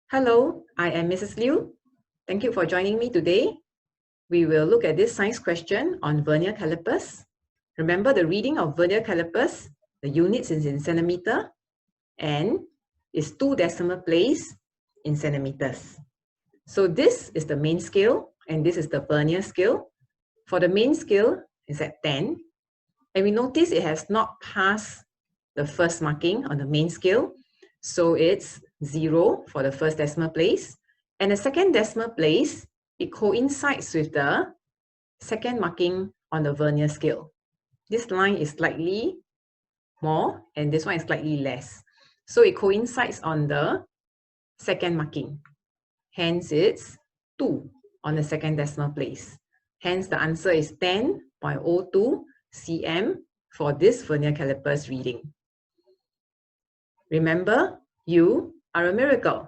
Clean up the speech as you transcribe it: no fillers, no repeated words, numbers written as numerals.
Hello, I am Mrs. Lew. Thank you for joining me today. We will look at this science question on Vernier Callipers. Remember the reading of Vernier Callipers, the units is in centimeter and is 2 decimal place in centimeters. So this is the main scale and this is the Vernier scale. For the main scale is at 10 and we notice it has not passed the first marking on the main scale. So it's 0 for the first decimal place. And the second decimal place, it coincides with the second marking on the Vernier scale. This line is slightly more and this one is slightly less. So it coincides on the second marking. Hence it's 2 on the second decimal place. Hence the answer is 10.02 cm for this Vernier Callipers reading. Remember, you are a miracle.